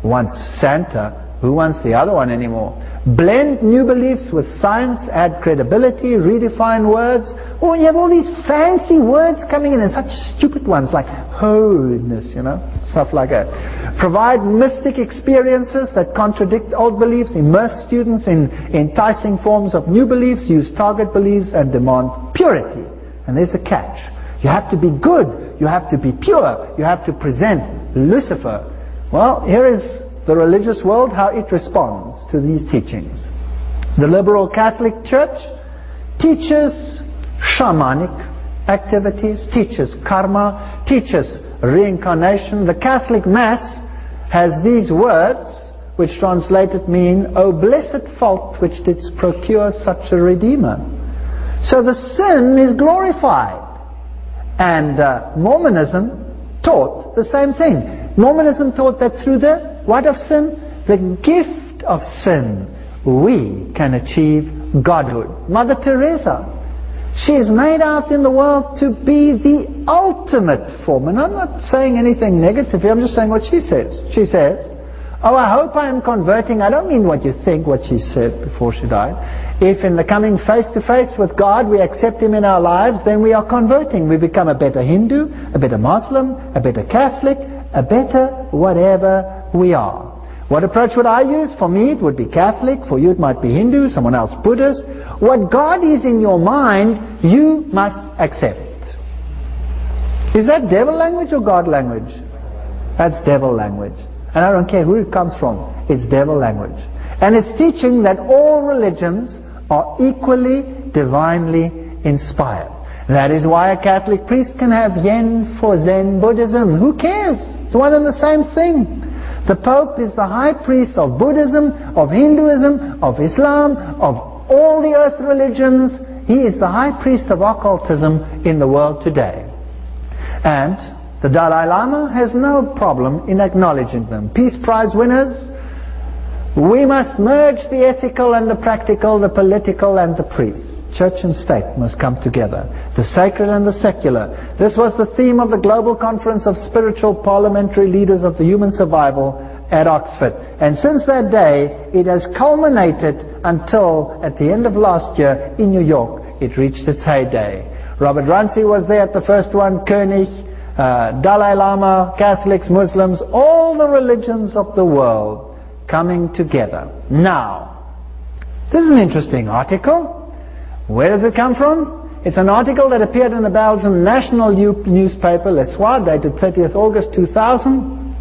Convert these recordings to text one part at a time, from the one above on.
wants Santa? Who wants the other one anymore? Blend new beliefs with science, add credibility, redefine words. Or you have all these fancy words coming in and such stupid ones like holiness, stuff like that. Provide mystic experiences that contradict old beliefs, immerse students in enticing forms of new beliefs, use target beliefs, and demand purity. And there's the catch. You have to be good, you have to be pure, you have to present Lucifer. Well, here is the religious world, how it responds to these teachings. The liberal Catholic Church teaches shamanic activities, teaches karma, teaches reincarnation. The Catholic Mass has these words, which translated mean, "O blessed fault which didst procure such a Redeemer." So the sin is glorified. And Mormonism taught the same thing. Mormonism taught that through the what of sin? The gift of sin, we can achieve godhood. Mother Teresa, she is made out in the world to be the ultimate form. And I'm not saying anything negative here, I'm just saying what she says. She says, "Oh, I hope I am converting." I don't mean what you think, what she said before she died. If in the coming face to face with God we accept Him in our lives, then we are converting. We become a better Hindu, a better Muslim, a better Catholic, a better whatever we are. What approach would I use? For me it would be Catholic, for you it might be Hindu, someone else Buddhist. What God is in your mind, you must accept. Is that devil language or God language? That's devil language. And I don't care who it comes from, it's devil language. And it's teaching that all religions are equally divinely inspired. That is why a Catholic priest can have yen for Zen Buddhism. Who cares? It's one and the same thing. The Pope is the high priest of Buddhism, of Hinduism, of Islam, of all the earth religions. He is the high priest of occultism in the world today. And the Dalai Lama has no problem in acknowledging them. Peace Prize winners, we must merge the ethical and the practical, the political and the priests. Church and state must come together. The sacred and the secular. This was the theme of the Global Conference of Spiritual Parliamentary Leaders of the Human Survival at Oxford. And since that day, it has culminated until at the end of last year in New York, it reached its heyday. Robert Runcie was there at the first one, Koenig, Dalai Lama, Catholics, Muslims, all the religions of the world coming together. Now, this is an interesting article. Where does it come from? It's an article that appeared in the Belgian national newspaper, Le Soir, dated 30th August 2000,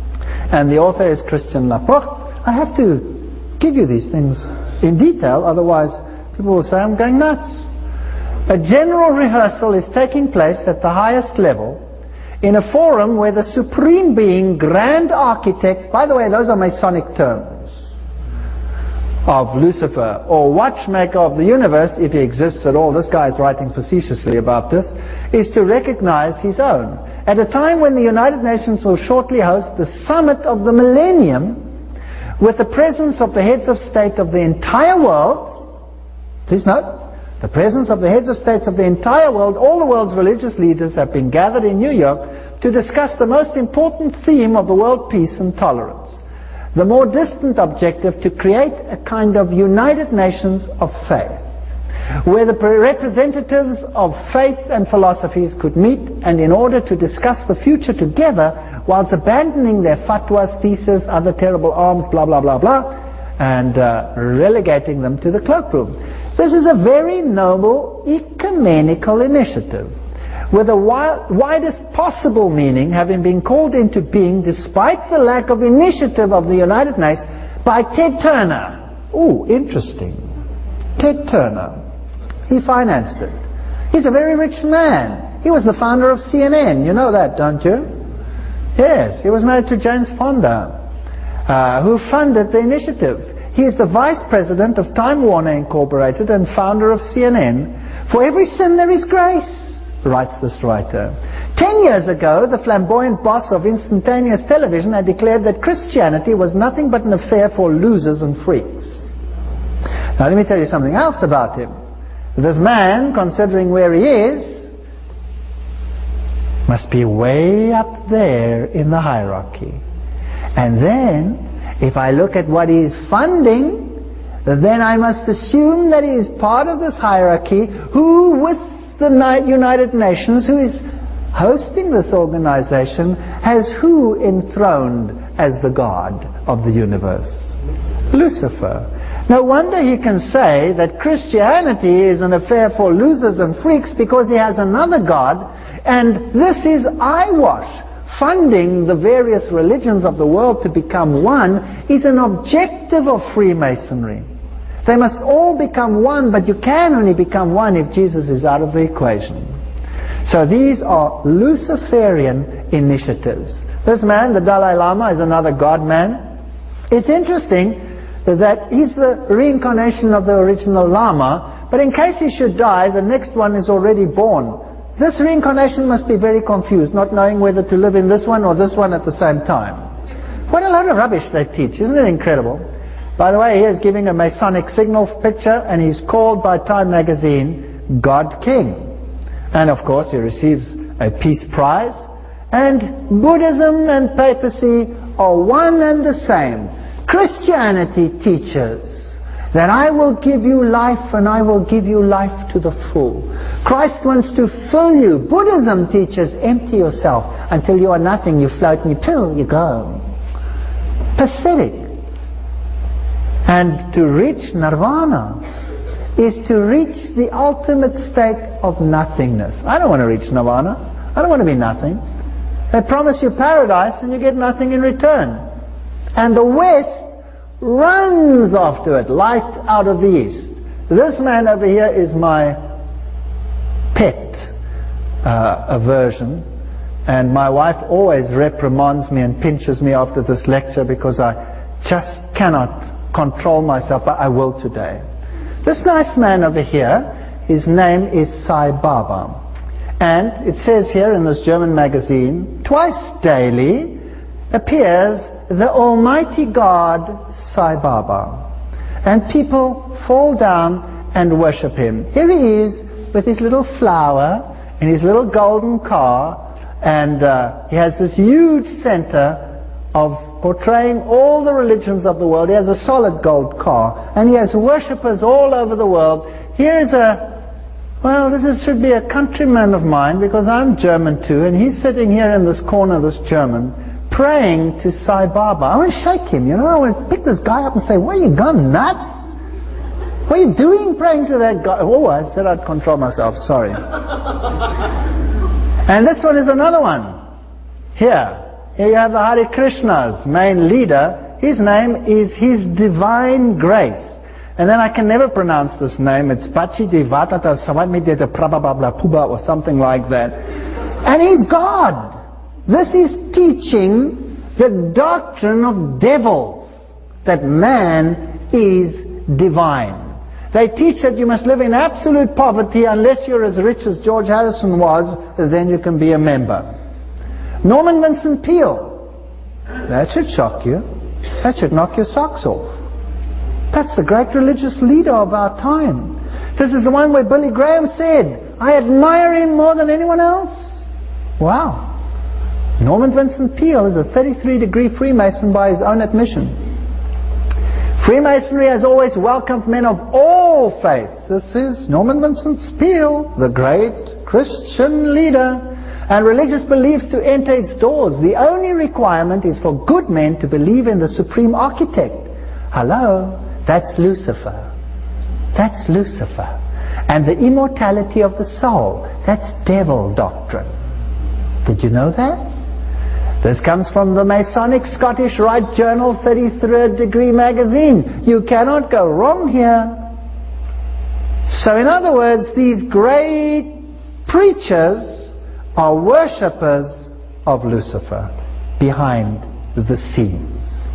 and the author is Christian Laporte. I have to give you these things in detail, otherwise people will say I'm going nuts. A general rehearsal is taking place at the highest level in a forum where the supreme being, grand architect, by the way, those are Masonic terms, of Lucifer, or watchmaker of the universe, if he exists at all, this guy is writing facetiously about this, is to recognize his own. At a time when the United Nations will shortly host the summit of the millennium, with the presence of the heads of state of the entire world, please note, the presence of the heads of states of the entire world, all the world's religious leaders have been gathered in New York to discuss the most important theme of the world, peace and tolerance. The more distant objective to create a kind of United Nations of faith, where the representatives of faith and philosophies could meet, and in order to discuss the future together, whilst abandoning their fatwas, theses, other terrible arms, blah, blah, blah, blah, and relegating them to the cloakroom. This is a very noble ecumenical initiative, with the widest possible meaning having been called into being despite the lack of initiative of the United Nations by Ted Turner. Ooh, interesting. Ted Turner. He financed it. He's a very rich man. He was the founder of CNN. You know that, don't you? Yes, he was married to James Fonda, who funded the initiative. He is the vice president of Time Warner Incorporated and founder of CNN. For every sin there is grace, writes this writer. 10 years ago, the flamboyant boss of instantaneous television had declared that Christianity was nothing but an affair for losers and freaks. Now let me tell you something else about him. This man, considering where he is, must be way up there in the hierarchy. And then, If I look at what he's funding, then I must assume that he is part of this hierarchy who, with the United Nations, who is hosting this organization, has who enthroned as the God of the universe? Lucifer. No wonder he can say that Christianity is an affair for losers and freaks, because he has another God, and this is eyewash. Funding the various religions of the world to become one is an objective of Freemasonry. They must all become one, but you can only become one if Jesus is out of the equation. So these are Luciferian initiatives. This man, the Dalai Lama, is another God man. It's interesting that he's the reincarnation of the original Lama, but in case he should die, the next one is already born. This reincarnation must be very confused, not knowing whether to live in this one or this one at the same time. What a load of rubbish they teach. Isn't it incredible? By the way, he is giving a Masonic signal picture, and he's called by Time magazine God King. And of course he receives a peace prize. And Buddhism and papacy are one and the same. Christianity teaches that I will give you life, and I will give you life to the full. Christ wants to fill you. Buddhism teaches empty yourself until you are nothing, you float until you go. Pathetic. And to reach nirvana is to reach the ultimate state of nothingness. I don't want to reach nirvana. I don't want to be nothing. They promise you paradise and you get nothing in return. And the West runs after it, light out of the East. This man over here is my pet aversion, and my wife always reprimands me and pinches me after this lecture because I just cannot control myself, but I will today. This nice man over here, his name is Sai Baba, and it says here in this German magazine, twice daily appears the Almighty God Sai Baba, and people fall down and worship him. Here he is with his little flower and his little golden car, and he has this huge center of portraying all the religions of the world. He has a solid gold car, and he has worshippers all over the world. Here's should be a countryman of mine, because I'm German too, and he's sitting here in this corner, this German, praying to Sai Baba. I want to shake him, you know. I want to pick this guy up and say, "What, you gone nuts? What are you doing praying to that guy?" Oh, I said I'd control myself, sorry. And this one is another one. Here you have the Hare Krishna's main leader. His name is His Divine Grace. And then I can never pronounce this name. It's Pachi Devatata Savatmideta Prabhabla Puba or something like that. And he's God. This is teaching the doctrine of devils, that man is divine. They teach that you must live in absolute poverty unless you're as rich as George Harrison was, then you can be a member. Norman Vincent Peale, that should shock you. That should knock your socks off. That's the great religious leader of our time. This is the one where Billy Graham said, "I admire him more than anyone else." Wow. Norman Vincent Peale is a 33-degree Freemason by his own admission. Freemasonry has always welcomed men of all faiths. This is Norman Vincent Peale, the great Christian leader. And religious beliefs to enter its doors. The only requirement is for good men to believe in the supreme architect. Hello? That's Lucifer. That's Lucifer. And the immortality of the soul. That's devil doctrine. Did you know that? This comes from the Masonic Scottish Rite Journal 33rd Degree magazine. You cannot go wrong here. So in other words, these great preachers are worshippers of Lucifer behind the scenes.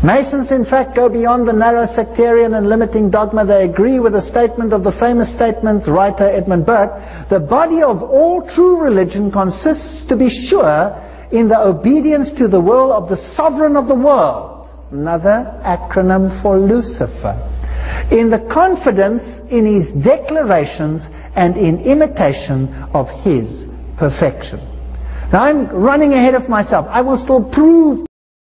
Masons in fact go beyond the narrow sectarian and limiting dogma. They agree with the statement of the famous statement writer Edmund Burke, "The body of all true religion consists, to be sure, in the obedience to the will of the sovereign of the world," another acronym for Lucifer, "in the confidence in his declarations and in imitation of his perfection." Now I'm running ahead of myself. I will still prove